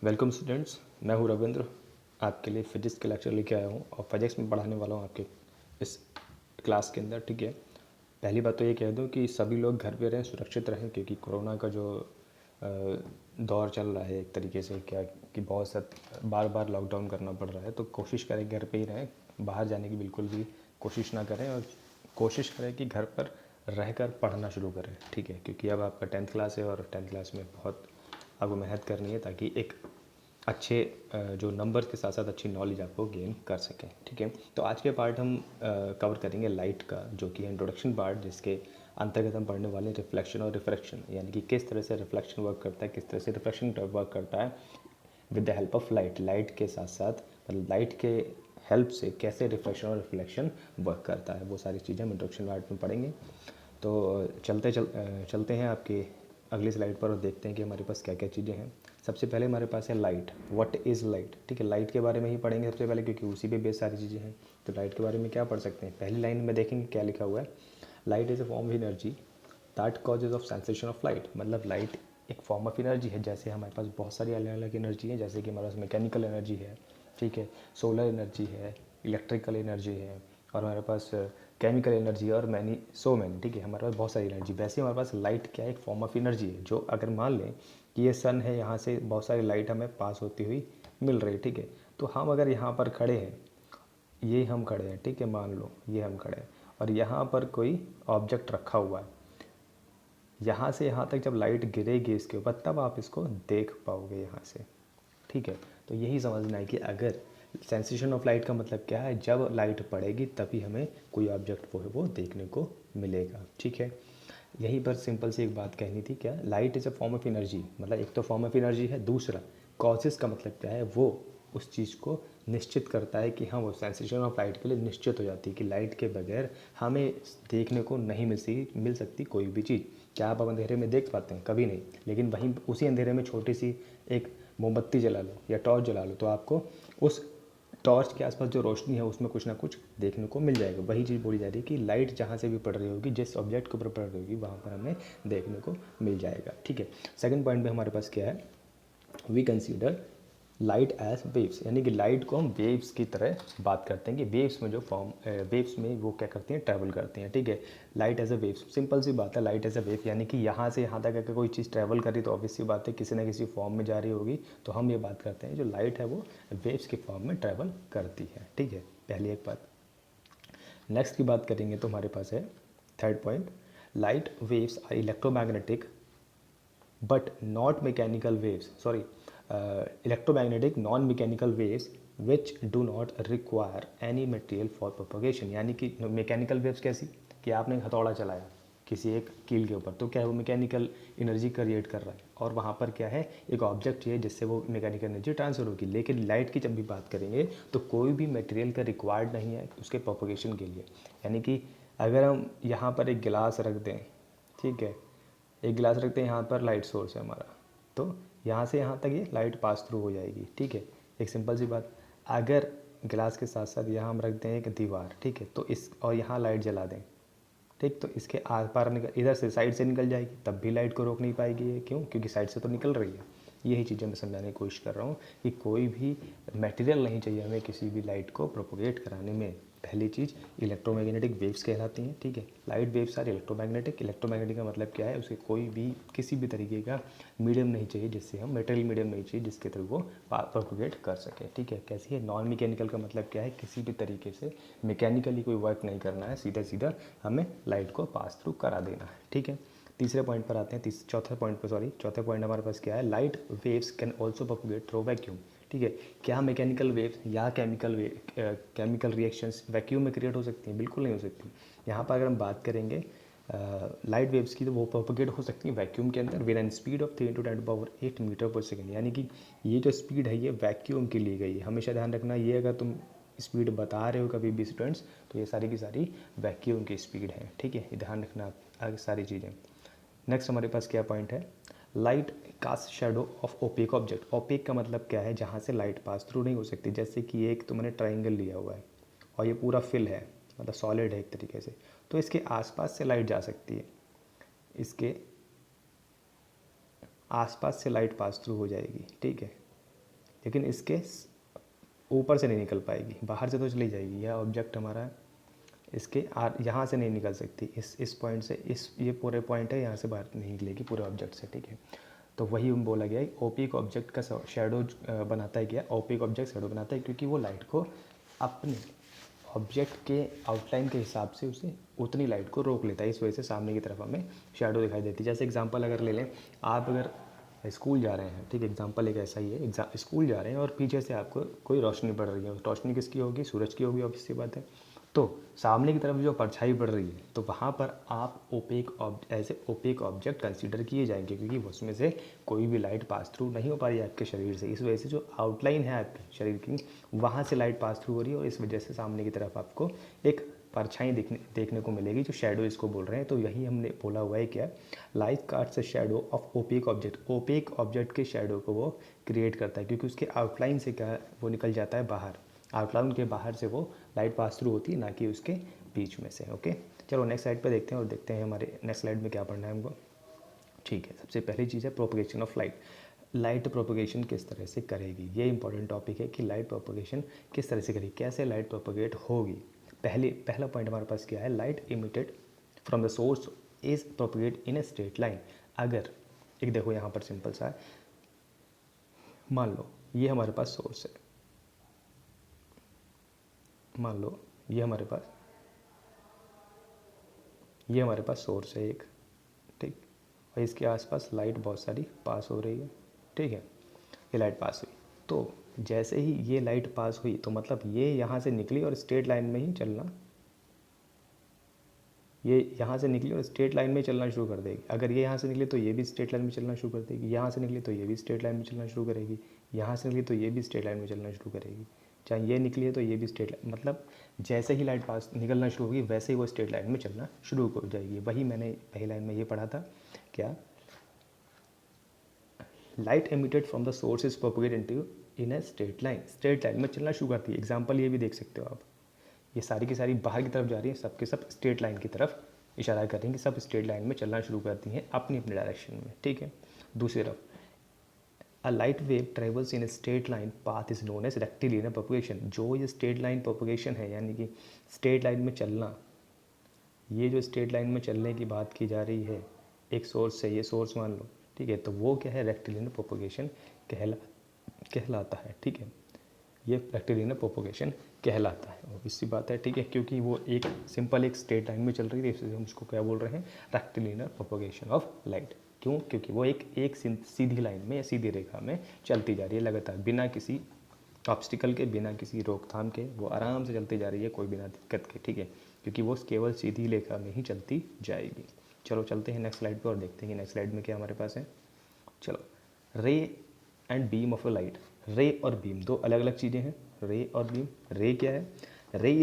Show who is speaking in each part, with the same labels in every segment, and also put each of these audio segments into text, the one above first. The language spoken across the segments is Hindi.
Speaker 1: वेलकम स्टूडेंट्स, मैं हूं रविंद्र। आपके लिए फिजिक्स के लेक्चर लेके आया हूं और फिजिक्स में पढ़ाने वाला हूं आपके इस क्लास के अंदर। ठीक है, पहली बात तो ये कह दूं कि सभी लोग घर पे रहें, सुरक्षित रहें, क्योंकि कोरोना का जो दौर चल रहा है एक तरीके से क्या कि बहुत सा बार बार लॉकडाउन करना पड़ रहा है। तो कोशिश करें घर पे ही रहें, बाहर जाने की बिल्कुल भी कोशिश ना करें और कोशिश करें कि घर पर रहकर पढ़ना शुरू करें। ठीक है, क्योंकि अब आपका 10th क्लास है और 10th क्लास में बहुत आपको मेहनत करनी है ताकि एक अच्छे जो नंबर के साथ साथ अच्छी नॉलेज आपको गेन कर सकें। ठीक है, तो आज के पार्ट हम कवर करेंगे लाइट का, जो कि है इंट्रोडक्शन पार्ट, जिसके अंतर्गत हम पढ़ने वाले रिफ्लेक्शन और रिफ्रैक्शन, यानी कि किस तरह से रिफ्लेक्शन वर्क करता है, किस तरह से रिफ्रैक्शन वर्क करता है with the help of light. Light के साथ साथ मतलब लाइट के हेल्प से कैसे रिफ्लेक्शन और रिफ्लेक्शन वर्क करता है, वो सारी चीज़ें हम इंट्रोडक्शन पार्ट में पढ़ेंगे। तो चलते हैं आपके अगली स्लाइड पर और देखते हैं कि हमारे पास क्या क्या चीज़ें हैं। सबसे पहले हमारे पास है लाइट। What is light? ठीक है, लाइट के बारे में ही पढ़ेंगे सबसे पहले, क्योंकि उसी पे बेस सारी चीज़ें हैं। तो लाइट के बारे में क्या पढ़ सकते हैं, पहली लाइन में देखेंगे क्या लिखा हुआ है। Light is a form of energy that causes of sensation of light. मतलब लाइट एक फॉर्म ऑफ एनर्जी है। जैसे हमारे पास बहुत सारी अलग अलग एनर्जी है, जैसे कि हमारे पास मैकेनिकल एनर्जी है, ठीक है, सोलर एनर्जी है, इलेक्ट्रिकल एनर्जी है, और हमारे पास केमिकल एनर्जी और मैनी। ठीक है, हमारे पास बहुत सारी एनर्जी। वैसे हमारे पास लाइट क्या है, एक फॉर्म ऑफ एनर्जी है, जो अगर मान लें कि ये सन है, यहाँ से बहुत सारी लाइट हमें पास होती हुई मिल रही है। ठीक है, तो हम अगर यहाँ पर खड़े हैं, ये हम खड़े हैं, ठीक है, मान लो ये हम खड़े हैं और यहाँ पर कोई ऑब्जेक्ट रखा हुआ है। यहाँ से यहाँ तक जब लाइट गिरेगी इसके ऊपर, तब आप इसको देख पाओगे यहाँ से। ठीक है, तो यही समझना है कि अगर सेंसेशन ऑफ लाइट का मतलब क्या है, जब लाइट पड़ेगी तभी हमें कोई ऑब्जेक्ट वो देखने को मिलेगा। ठीक है, यहीं पर सिंपल सी एक बात कहनी थी, क्या light is a form of energy. मतलब एक तो फॉर्म ऑफ एनर्जी है, दूसरा कॉजेस का मतलब क्या है, वो उस चीज़ को निश्चित करता है कि हाँ, वो सेंसेशन ऑफ लाइट के लिए निश्चित हो जाती है कि लाइट के बगैर हमें देखने को नहीं मिल सकती कोई भी चीज़। क्या आप अंधेरे में देख पाते हैं? कभी नहीं। लेकिन वहीं उसी अंधेरे में छोटी सी एक मोमबत्ती जला लो या टॉर्च जला लो, तो आपको उस टॉर्च के आसपास जो रोशनी है उसमें कुछ ना कुछ देखने को मिल जाएगा। वही चीज़ बोली जा रही है कि लाइट जहाँ से भी पड़ रही होगी, जिस ऑब्जेक्ट के ऊपर पड़ रही होगी, वहाँ पर हमें देखने को मिल जाएगा। ठीक है, सेकंड पॉइंट में हमारे पास क्या है, we consider light as waves, यानी कि लाइट को हम वेव्स की तरह बात करते हैं कि वेव्स में जो फॉर्म वेव्स में वो क्या करती हैं, ट्रैवल करती हैं। ठीक है, light as a waves, simple सी बात है, लाइट एज अ वेव यानी कि यहाँ से यहाँ तक अगर कोई चीज़ ट्रैवल कर रही तो ऑब्वियस सी बात है किसी ना किसी फॉर्म में जा रही होगी। तो हम ये बात करते हैं जो लाइट है वो वेव्स के फॉर्म में ट्रैवल करती है। ठीक है, पहली एक बात। नेक्स्ट की बात करेंगे तो हमारे पास है third point, light waves are electromagnetic but not mechanical waves, sorry, electromagnetic non mechanical waves which do not require any material for propagation। यानी कि मैकेनिकल वेव्स कैसी, कि आपने हथौड़ा चलाया किसी एक कील के ऊपर, तो क्या है, वो मैकेनिकल एनर्जी क्रिएट कर रहा है और वहाँ पर क्या है, एक ऑब्जेक्ट चाहिए जिससे वो मैकेनिकल एनर्जी ट्रांसफर होगी। लेकिन लाइट की जब भी बात करेंगे तो कोई भी मटेरियल का रिक्वायर्ड नहीं है उसके प्रोपगेशन के लिए। यानी कि अगर हम यहाँ पर एक गिलास रख दें, ठीक है, एक गिलास रखते हैं यहाँ पर, लाइट सोर्स है हमारा, तो यहाँ से यहाँ तक ये लाइट पास थ्रू हो जाएगी। ठीक है, एक सिंपल सी बात। अगर गिलास के साथ साथ यहाँ हम रख दें एक दीवार, ठीक है, तो इस और यहाँ लाइट जला दें, ठीक, तो इसके आर पार निकल, इधर से साइड से निकल जाएगी, तब भी लाइट को रोक नहीं पाएगी ये। क्यों? क्योंकि साइड से तो निकल रही है। यही चीज़ें मैं समझाने की कोशिश कर रहा हूँ कि कोई भी मटेरियल नहीं चाहिए हमें किसी भी लाइट को प्रोपोगेट कराने में। पहली चीज़, इलेक्ट्रोमैग्नेटिक वेव्स कहलाती हैं। ठीक है, light waves are electromagnetic. Electromagnetic का मतलब क्या है, उसे कोई भी किसी भी तरीके का मीडियम नहीं चाहिए जिससे हम, मटेरियल मीडियम नहीं चाहिए जिसके थ्रू वो प्रोपोगेट कर सके। ठीक है, कैसी है, नॉन मैकेनिकल का मतलब क्या है, किसी भी तरीके से मैकेनिकली कोई वर्क नहीं करना है, सीधा सीधा हमें लाइट को पास थ्रू करा देना है। ठीक है, तीसरे पॉइंट पर आते हैं, चौथे पॉइंट हमारे पास क्या है, light waves can also propagate through vacuum. ठीक है, क्या मैकेनिकल वेव्स या केमिकल रिएक्शंस वैक्यूम में क्रिएट हो सकती हैं? बिल्कुल नहीं हो सकती। यहाँ पर अगर हम बात करेंगे लाइट वेव्स की, तो वो प्रोपोगेट हो सकती है वैक्यूम के अंदर with an speed of 3 × 10⁸ metre पर सेकेंड। यानी कि ये जो स्पीड है ये वैक्यूम की ली गई है। हमेशा ध्यान रखना, ये अगर तुम स्पीड बता रहे हो कभी भी स्टूडेंट्स, तो ये सारी की सारी वैक्यूम की स्पीड है। ठीक है, ये ध्यान रखना आगे सारी चीज़ें। नेक्स्ट हमारे पास क्या पॉइंट है, light cast shadow of opaque object. Opaque का मतलब क्या है, जहाँ से लाइट पास थ्रू नहीं हो सकती। जैसे कि एक तो मैंने ट्राइंगल लिया हुआ है और ये पूरा फिल है, मतलब सॉलिड है एक तरीके से, तो इसके आसपास से लाइट जा सकती है, इसके आसपास से लाइट पास थ्रू हो जाएगी। ठीक है, लेकिन इसके ऊपर से नहीं निकल पाएगी, बाहर से तो चली जाएगी। यह ऑब्जेक्ट हमारा इसके यहाँ से नहीं निकल सकती, इस पॉइंट से, ये पूरे पॉइंट है, यहाँ से बाहर नहीं निकलेगी पूरे ऑब्जेक्ट से, ठीक है। तो वही बोला गया है ओपेक ऑब्जेक्ट का शेडो बनाता है क्या, ओपेक ऑब्जेक्ट शेडो बनाता है क्योंकि वो लाइट को अपने ऑब्जेक्ट के आउटलाइन के हिसाब से उसे उतनी लाइट को रोक लेता है, इस वजह से सामने की तरफ हमें शेडो दिखाई देती है। जैसे एग्जांपल अगर ले लें, आप अगर स्कूल जा रहे हैं, ठीक है, एग्जांपल एक ऐसा ही है, स्कूल जा रहे हैं और पीछे से आपको कोई रोशनी पड़ रही है, रोशनी किसकी होगी, सूरज की होगी, ऑब्वियस सी बात है। तो सामने की तरफ जो परछाई पड़ रही है, तो वहाँ पर आप ऐसे ओपेक ऑब्जेक्ट कंसीडर किए जाएंगे क्योंकि उसमें से कोई भी लाइट पास थ्रू नहीं हो पा रही है आपके शरीर से, इस वजह से जो आउटलाइन है आपके शरीर की, वहाँ से लाइट पास थ्रू हो रही है और इस वजह से सामने की तरफ आपको एक परछाई देखने को मिलेगी, जो शेडो इसको बोल रहे हैं। तो यही हमने बोला हुआ है क्या, light cuts a shadow of opaque object, opaque object के शेडो को वो क्रिएट करता है क्योंकि उसके आउटलाइन से क्या वो निकल जाता है बाहर, आउटलाइन के बाहर से वो लाइट पास थ्रू होती है, ना कि उसके बीच में से। ओके, चलो नेक्स्ट स्लाइड पे देखते हैं और देखते हैं हमारे नेक्स्ट स्लाइड में क्या पढ़ना है हमको। ठीक है, सबसे पहली चीज़ है propagation of light. Light propagation किस तरह से करेगी, ये इंपॉर्टेंट टॉपिक है कि लाइट प्रोपगेशन किस तरह से करेगी, कैसे लाइट प्रोपगेट होगी। पहला पॉइंट हमारे पास क्या है, light emitted from the source is propagate in a straight line. अगर एक देखो यहाँ पर सिंपल सा है, मान लो ये हमारे पास सोर्स है, मान लो ये हमारे पास सोर्स है एक, ठीक, और इसके आसपास लाइट बहुत सारी पास हो रही है, ठीक है, ये लाइट पास हुई। तो जैसे ही ये लाइट पास हुई तो मतलब ये यहाँ से निकली और स्ट्रेट लाइन में ही चलना, ये यहाँ से निकली और स्ट्रेट लाइन में चलना शुरू कर देगी। अगर ये यहाँ से निकले तो ये भी स्ट्रेट लाइन में चलना शुरू कर देगी, यहाँ से निकली तो ये भी स्ट्रेट लाइन में चलना शुरू करेगी, यहाँ से निकली तो ये भी स्ट्रेट लाइन में चलना शुरू करेगी, चाहे ये निकली है तो ये भी स्ट्रेट लाइन, मतलब जैसे ही लाइट पास निकलना शुरू होगी वैसे ही वो स्ट्रेट लाइन में चलना शुरू हो जाएगी। वही मैंने पहली लाइन में ये पढ़ा था, क्या, light emitted from the source is propagate into in a straight line, straight line में चलना शुरू करती है। एग्जाम्पल ये भी देख सकते हो आप, ये सारी की सारी बाहर की तरफ जा रही हैं, सब के सब स्ट्रेट लाइन की तरफ इशारा कर रही हैं कि सब स्ट्रेट लाइन में चलना शुरू करती हैं अपनी अपनी डायरेक्शन में, ठीक है। दूसरी तरफ a light wave travels in a straight line path is known as rectilinear propagation. जो ये स्ट्रेट लाइन प्रोपगेशन है, यानी कि स्ट्रेट लाइन में चलना, ये जो स्ट्रेट लाइन में चलने की बात की जा रही है एक सोर्स से, ये सोर्स मान लो, ठीक है, तो वो क्या है, रेक्टिलिनियर प्रोपगेशन कहलाता है, ठीक है, ये रेक्टिलिनियर प्रोपगेशन कहलाता है। और इसी बात है, ठीक है, क्योंकि वो एक सिंपल एक स्ट्रेट लाइन में चल रही थी, इसलिए हम उसको क्या बोल रहे हैं, रेक्टिलिनियर प्रोपगेशन ऑफ लाइट। क्यों, क्योंकि वो एक सीधी लाइन में या सीधी रेखा में चलती जा रही है लगातार, बिना किसी ऑब्स्टिकल के, बिना किसी रोकथाम के, वो आराम से चलती जा रही है, कोई बिना दिक्कत के, ठीक है, क्योंकि वो केवल सीधी रेखा में ही चलती जाएगी। चलो चलते हैं नेक्स्ट स्लाइड पर और देखते हैं कि नेक्स्ट स्लाइड में क्या हमारे पास है। चलो, रे and beam of a light. रे और बीम दो अलग अलग चीज़ें हैं, रे और बीम। रे क्या है, रे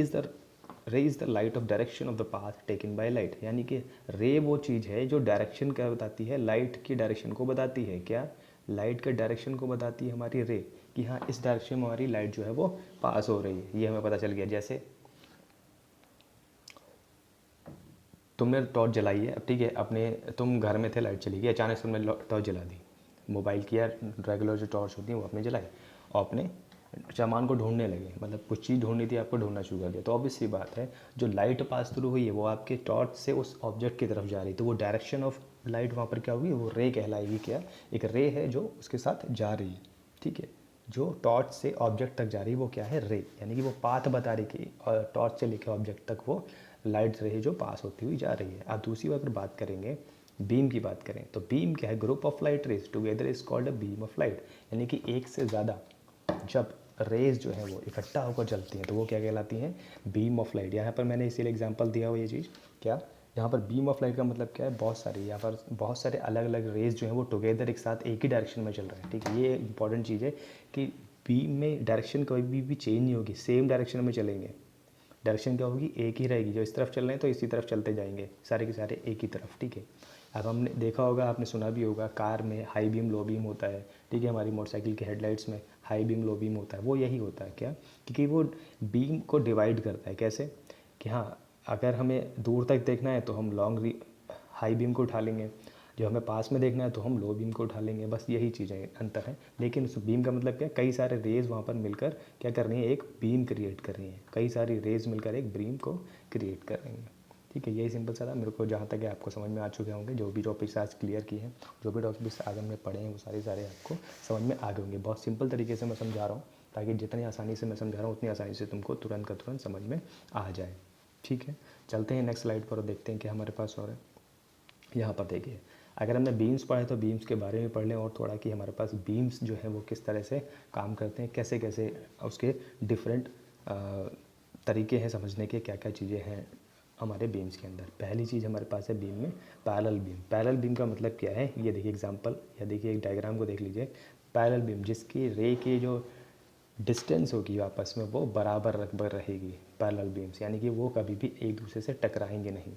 Speaker 1: is the light of direction of the path taken by light, यानी कि रे वो चीज़ है जो डायरेक्शन क्या बताती है, लाइट की डायरेक्शन को बताती है। क्या, लाइट के डायरेक्शन को बताती है हमारी रे, कि हाँ इस डायरेक्शन में हमारी लाइट जो है वो पास हो रही है, ये हमें पता चल गया। जैसे तुमने टॉर्च जलाई है, अब ठीक है, अपने तुम घर में थे, लाइट चली गई, अचानक से तुमने टॉर्च जला दी, मोबाइल की या रेगुलर जो टॉर्च होती है वो आपने जलाई और अपने सामान को ढूंढने लगे, मतलब कुछ चीज़ ढूंढनी थी, आपको ढूंढना शुरू कर दिया। तो ऑब्वियस सी बात है, जो लाइट पास थ्रू हुई है वो आपके टॉर्च से उस ऑब्जेक्ट की तरफ जा रही, तो वो डायरेक्शन ऑफ लाइट वहाँ पर क्या होगी, वो रे कहलाएगी। क्या, एक रे है जो उसके साथ जा रही है, ठीक है, जो टॉर्च से ऑब्जेक्ट तक जा रही है वो क्या है, रे, यानी कि वो पाथ बता रही कि टॉर्च से लेकर ऑब्जेक्ट तक वो लाइट रे जो पास होती हुई जा रही है। अब दूसरी अगर बात करेंगे, बीम की बात करें, तो बीम क्या है, group of light rays together is called a beam of light, यानी कि एक से ज़्यादा जब रेज जो है वो इकट्ठा होकर चलती हैं तो वो क्या कहलाती हैं, बीम ऑफ लाइट। यहाँ पर मैंने इसीलिए एग्जांपल दिया हुआ ये चीज़, क्या, यहाँ पर बीम ऑफ लाइट का मतलब क्या है, बहुत सारी, यहाँ पर बहुत सारे अलग अलग रेज जो हैं वो टुगेदर एक साथ एक ही डायरेक्शन में चल रहे हैं, ठीक है। ये इंपॉर्टेंट चीज़ है कि बीम में डायरेक्शन कभी भी चेंज नहीं होगी, सेम डायरेक्शन में चलेंगे, डायरेक्शन क्या होगी, एक ही रहेगी, जो इस तरफ चल रहे हैं तो इसी तरफ चलते जाएंगे, सारे के सारे एक ही तरफ, ठीक है। अब हमने देखा होगा, आपने सुना भी होगा, कार में हाई बीम लो बीम होता है, ठीक है, हमारी मोटरसाइकिल के हेडलाइट्स में हाई बीम लो बीम होता है, वो यही होता है। क्या, क्योंकि वो बीम को डिवाइड करता है, कैसे, कि हाँ अगर हमें दूर तक देखना है तो हम लॉन्ग हाई बीम को उठा लेंगे, जो हमें पास में देखना है तो हम लो बीम को उठा लेंगे, बस यही चीज़ें अंतर है। लेकिन उस बीम का मतलब क्या, कई सारे रेज़ वहाँ पर मिलकर क्या कर रही हैं, एक बीम क्रिएट कर रही हैं, कई सारी रेज़ मिलकर एक बीम को क्रिएट कर रही हैं। ठीक है, यही सिंपल सा था। मेरे को जहाँ तक है आपको समझ में आ चुके होंगे, जो भी टॉपिक्स आज क्लियर किए हैं, जो भी टॉपिक्स आज हमने पढ़े हैं वो सारे आपको समझ में आ गए होंगे। बहुत सिंपल तरीके से मैं समझा रहा हूँ, ताकि जितनी आसानी से मैं समझा रहा हूँ उतनी आसानी से तुमको तुरंत का तुरंत समझ में आ जाए। ठीक है, चलते हैं नेक्स्ट स्लाइड पर और देखते हैं क्या हमारे पास और है। यहाँ पर देखिए, अगर हमने बीम्स पढ़े तो बीम्स के बारे में पढ़ लें और थोड़ा कि हमारे पास बीम्स जो है वो किस तरह से काम करते हैं, कैसे कैसे उसके डिफरेंट तरीके हैं समझने के, क्या क्या चीज़ें हैं हमारे बीम्स के अंदर। पहली चीज़ हमारे पास है बीम में पैरेलल बीम। पैरेलल बीम का मतलब क्या है, ये देखिए एग्जांपल, या देखिए एक डायग्राम को देख लीजिए। पैरेलल बीम जिसकी रे की जो डिस्टेंस होगी आपस में वो बराबर रहेगी, पैरेलल बीम्स, यानी कि वो कभी भी एक दूसरे से टकराएंगे नहीं।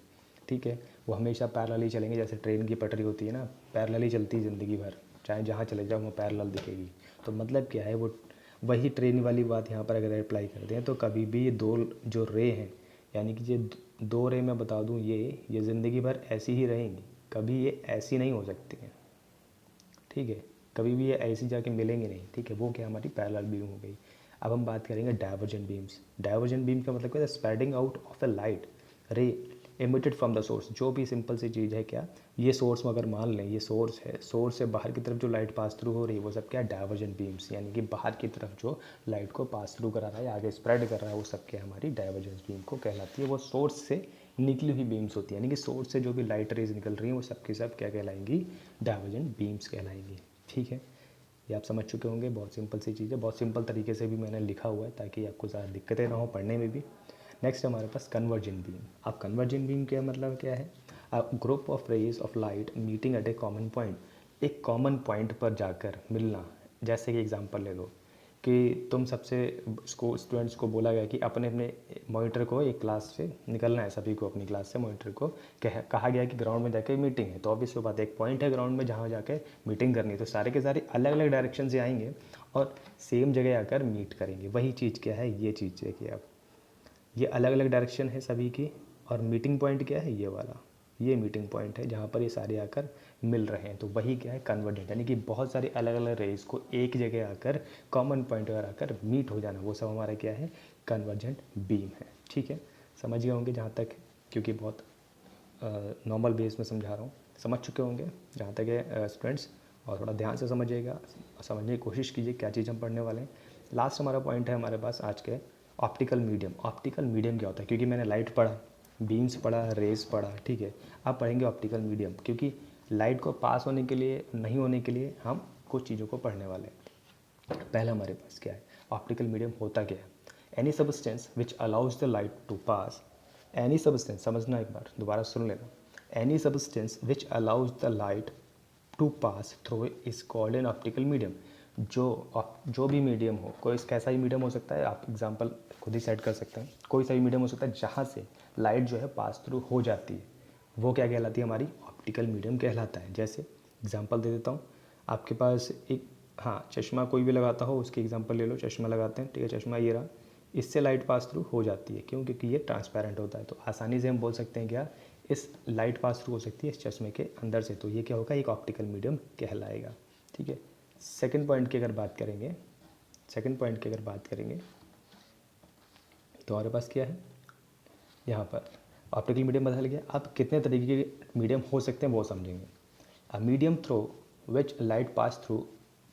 Speaker 1: ठीक है, वो हमेशा पैरेलल ही चलेंगे, जैसे ट्रेन की पटरी होती है ना, पैरेलल ही चलती है ज़िंदगी भर, चाहे जहाँ चले जाओ वो पैरेलल दिखेगी। तो मतलब क्या है, वो वही ट्रेन वाली बात यहाँ पर अगर अप्लाई करते हैं तो कभी भी ये दो जो रे हैं, यानी कि ये दो रे मैं बता दूँ, ये ज़िंदगी भर ऐसी ही रहेंगी, कभी ये ऐसी नहीं हो सकती हैं। ठीक है, कभी भी ये ऐसी जाके मिलेंगे नहीं। ठीक है, वो क्या हमारी पैरेलल बीम हो गई। अब हम बात करेंगे डाइवर्जेंट बीम्स। डाइवर्जेंट बीम का मतलब क्या है, spreading out of A light रे एमिटेड फ्रॉम द सोर्स। जो भी सिंपल सी चीज़ है, क्या ये सोर्स में अगर मान लें ये सोर्स है, सोर्स से बाहर की तरफ जो लाइट पास थ्रू हो रही है वो सब क्या है, डाइवर्जेंट बीम्स, यानी कि बाहर की तरफ जो लाइट को पास थ्रू करा रहा है, आगे स्प्रेड कर रहा है, वो सब क्या हमारी डाइवर्जेंट बीम को कहलाती है। वो सोर्स से निकली हुई बीम्स होती है, यानी कि सोर्स से जो भी लाइट रेज निकल रही हैं वो सब की सब क्या कहलाएंगी, डाइवर्जेंट बीम्स कहलाएंगी। ठीक है, ये आप समझ चुके होंगे, बहुत सिंपल सी चीज़ है, बहुत सिंपल तरीके से भी मैंने लिखा हुआ है ताकि आपको ज़्यादा दिक्कतें ना हो पढ़ने में भी। नेक्स्ट हमारे पास कन्वर्जेंट बीम। अब कन्वर्जेंट बीम का मतलब क्या है, group of rays of light meeting at a common point, एक कॉमन पॉइंट पर जाकर मिलना। जैसे कि एग्जांपल ले लो कि तुम सबसे स्टूडेंट्स को बोला गया कि अपने अपने मॉनिटर को एक क्लास से निकलना है, सभी को अपनी क्लास से मॉनिटर को कहा गया कि ग्राउंड में जाके मीटिंग है। तो ऑब्वियस बात है, एक पॉइंट है ग्राउंड में जहाँ जाके मीटिंग करनी है, तो सारे के सारे अलग अलग डायरेक्शन से आएंगे और सेम जगह आकर मीट करेंगे। वही चीज़ क्या है, ये चीज़ देखिए आप, ये अलग अलग डायरेक्शन है सभी की, और मीटिंग पॉइंट क्या है, ये वाला, ये मीटिंग पॉइंट है जहाँ पर ये सारे आकर मिल रहे हैं। तो वही क्या है, कन्वर्जेंट, यानी कि बहुत सारे अलग अलग रेज को एक जगह आकर कॉमन पॉइंट पर आकर मीट हो जाना, वो सब हमारा क्या है, कन्वर्जेंट बीम है। ठीक है, समझ गए होंगे जहाँ तक, क्योंकि बहुत नॉर्मल बेस में समझा रहा हूँ, समझ चुके होंगे जहाँ तक है स्टूडेंट्स। और थोड़ा ध्यान से समझिएगा, समझने की कोशिश कीजिए क्या चीज़ हम पढ़ने वाले हैं। लास्ट हमारा पॉइंट है हमारे पास आज के, ऑप्टिकल मीडियम। ऑप्टिकल मीडियम क्या होता है, क्योंकि मैंने लाइट पढ़ा, बीम्स पढ़ा, रेज पढ़ा, ठीक है, अब पढ़ेंगे ऑप्टिकल मीडियम, क्योंकि लाइट को पास होने के लिए, नहीं होने के लिए हम कुछ चीज़ों को पढ़ने वाले हैं। पहला हमारे पास क्या है, ऑप्टिकल मीडियम होता क्या है, any substance which allows the light to pass, any substance, समझना एक बार दोबारा सुन लेना, any substance which allows the light to pass through is called an optical medium. जो भी मीडियम हो, कोई कैसा ही मीडियम हो सकता है, आप एग्जांपल खुद ही सेट कर सकते हैं, कोई सा भी मीडियम हो सकता है जहाँ से लाइट जो है पास थ्रू हो जाती है, वो क्या कहलाती है, हमारी ऑप्टिकल मीडियम कहलाता है। जैसे एग्जांपल दे देता हूँ, आपके पास एक, हाँ, चश्मा कोई भी लगाता हो, उसकी एग्जांपल ले लो, चश्मा लगाते हैं, ठीक है, चश्मा ये रहा, इससे लाइट पास थ्रू हो जाती है, क्यों, क्योंकि ये ट्रांसपेरेंट होता है। तो आसानी से हम बोल सकते हैं क्या, इस लाइट पास थ्रू हो सकती है इस चश्मे के अंदर से, तो ये क्या होगा, एक ऑप्टिकल मीडियम कहलाएगा। ठीक है, सेकंड पॉइंट की अगर बात करेंगे, तो हमारे पास क्या है, यहाँ पर ऑप्टिकल मीडियम बदल गया। अब कितने तरीके के मीडियम हो सकते हैं वो समझेंगे। A medium through which light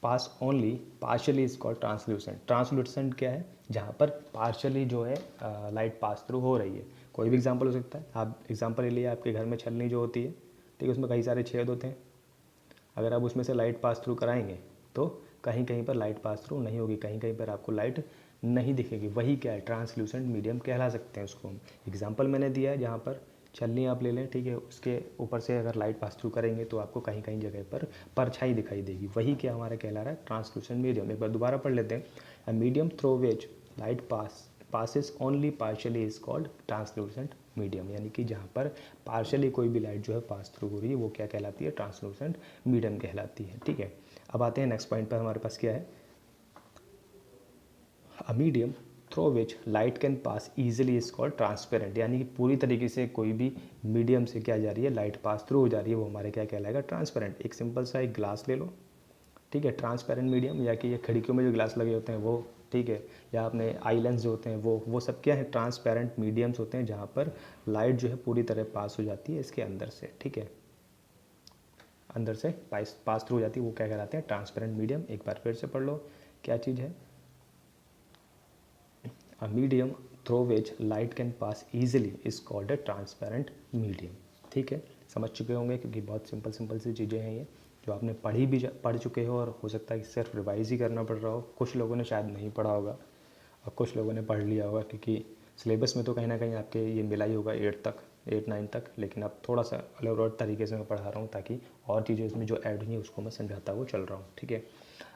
Speaker 1: pass only partially is called translucent. Translucent क्या है, जहाँ पर पार्शियली जो है लाइट पास थ्रू हो रही है। कोई भी एग्जांपल हो सकता है, आप एग्जांपल ले लिए, आपके घर में छलनी जो होती है, ठीक है, उसमें कई सारे छेद होते हैं, अगर आप उसमें से लाइट पास थ्रू कराएंगे तो कहीं कहीं पर लाइट पास थ्रू नहीं होगी, कहीं कहीं पर आपको लाइट नहीं दिखेगी, वही क्या है, ट्रांसल्यूसेंट मीडियम कहला सकते हैं उसको हम। एग्जांपल मैंने दिया है, जहाँ पर छलनी आप ले लें, ठीक है, उसके ऊपर से अगर लाइट पास थ्रू करेंगे तो आपको कहीं कहीं जगह पर परछाई दिखाई देगी, वही क्या हमारा कहला रहा है, ट्रांसल्यूसेंट मीडियम। एक बार दोबारा पढ़ लेते हैं, a medium through which light passes only partially is called translucent medium, यानी कि जहाँ पर पार्शियली कोई भी लाइट जो है पास थ्रू हो रही है वो क्या कहलाती है, ट्रांसलूसेंट मीडियम कहलाती है। ठीक है, अब आते हैं नेक्स्ट पॉइंट पर, हमारे पास क्या है, a medium through which light can pass easily is called transparent, यानी कि पूरी तरीके से कोई भी मीडियम से क्या जा रही है, लाइट पास थ्रू हो जा रही है, वो हमारे क्या कहलाएगा, ट्रांसपेरेंट। एक सिंपल सा एक ग्लास ले लो, ठीक है, ट्रांसपेरेंट मीडियम, या कि ये खिड़कियों में जो ग्लास लगे होते हैं वो, ठीक है, या अपने आई लेंस जो होते हैं वो सब क्या है, ट्रांसपेरेंट मीडियम्स होते हैं जहाँ पर लाइट जो है पूरी तरह पास हो जाती है इसके अंदर से, ठीक है, अंदर से पास थ्रू हो जाती है, वो क्या कहलाते हैं, ट्रांसपेरेंट मीडियम। एक बार फिर से पढ़ लो क्या चीज़ है, a medium through which light can pass easily is called A transparent medium. ठीक है, समझ चुके होंगे क्योंकि बहुत सिंपल सी चीज़ें हैं ये, जो आपने पढ़ चुके हो, और हो सकता है कि सिर्फ रिवाइज ही करना पड़ रहा हो। कुछ लोगों ने शायद नहीं पढ़ा होगा और कुछ लोगों ने पढ़ लिया होगा, क्योंकि सिलेबस में तो कहीं ना कहीं आपके ये मिला ही होगा 8 9 तक, लेकिन अब थोड़ा सा अलग और तरीके से मैं पढ़ा रहा हूँ ताकि और चीज़ें इसमें जो ऐड हुई उसको मैं समझाता हुआ चल रहा हूँ। ठीक है,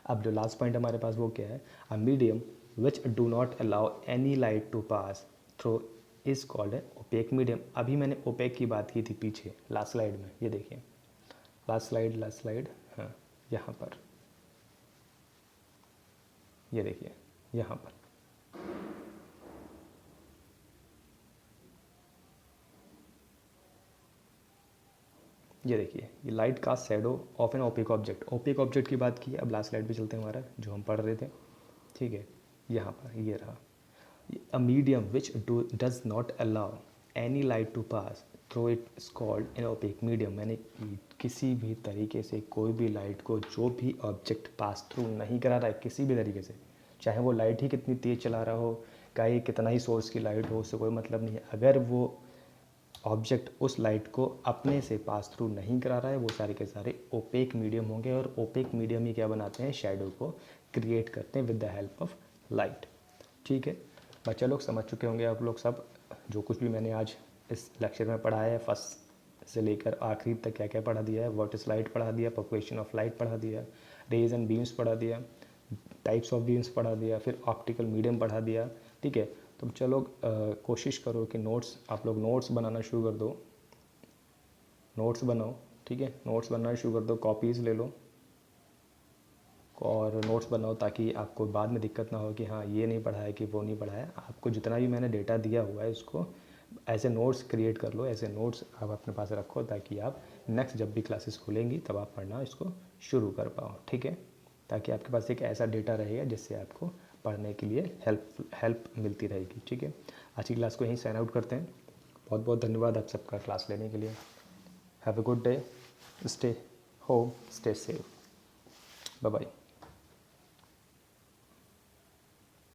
Speaker 1: अब जो लास्ट पॉइंट हमारे पास वो क्या है, a medium which do not allow any light to pass through is called a opaque medium. अभी मैंने ओपेक की बात की थी पीछे लास्ट स्लाइड में, ये देखिए लास्ट स्लाइड, हाँ यहाँ पर, ये देखिए यहाँ पर, ये देखिए, ये लाइट का shadow of an opaque object. Opaque object की बात की, अब लास्ट स्लाइड पे चलते हैं हमारा जो हम पढ़ रहे थे। ठीक है, यहाँ पर ये रहा, a medium which does not allow any light to pass through it is called an opaque medium. मैंने किसी भी तरीके से कोई भी लाइट को, जो भी ऑब्जेक्ट पास थ्रू नहीं करा रहा है किसी भी तरीके से, चाहे वो लाइट ही कितनी तेज़ चला रहा हो, चाहे कितना ही सोर्स की लाइट हो, उससे कोई मतलब नहीं है। अगर वो ऑब्जेक्ट उस लाइट को अपने से पास थ्रू नहीं करा रहा है, वो सारे के सारे ओपेक मीडियम होंगे, और ओपेक मीडियम ही क्या बनाते हैं, शैडो को क्रिएट करते हैं with the help of light. ठीक है, बच्चे लोग समझ चुके होंगे आप लोग सब, जो कुछ भी मैंने आज इस लेक्चर में पढ़ाया है, फर्स्ट से लेकर आखिरी तक क्या क्या पढ़ा दिया है, व्हाट इज लाइट पढ़ा दिया, प्रोपगेशन ऑफ लाइट पढ़ा दिया, रेज एंड बीम्स पढ़ा दिया, टाइप्स ऑफ बीम्स पढ़ा दिया, फिर ऑप्टिकल मीडियम पढ़ा दिया। ठीक है, तो चलो कोशिश करो कि आप लोग नोट्स बनाना शुरू कर दो, नोट्स बनाओ। ठीक है, नोट्स बनाना शुरू कर दो, कॉपीज़ ले लो और नोट्स बनाओ, ताकि आपको बाद में दिक्कत ना हो कि हाँ ये नहीं पढ़ा है कि वो नहीं पढ़ा है। आपको जितना भी मैंने डेटा दिया हुआ है उसको ऐसे नोट्स क्रिएट कर लो, ऐसे नोट्स आप अपने पास रखो, ताकि आप नेक्स्ट जब भी क्लासेस खुलेंगी तब आप पढ़ना इसको शुरू कर पाओ। ठीक है, ताकि आपके पास एक ऐसा डेटा रहेगा जिससे आपको पढ़ने के लिए हेल्प मिलती रहेगी। ठीक है, आज की क्लास को यहीं साइन आउट करते हैं। बहुत बहुत धन्यवाद आप सबका क्लास लेने के लिए। Have a good day, stay home, stay safe, bye bye.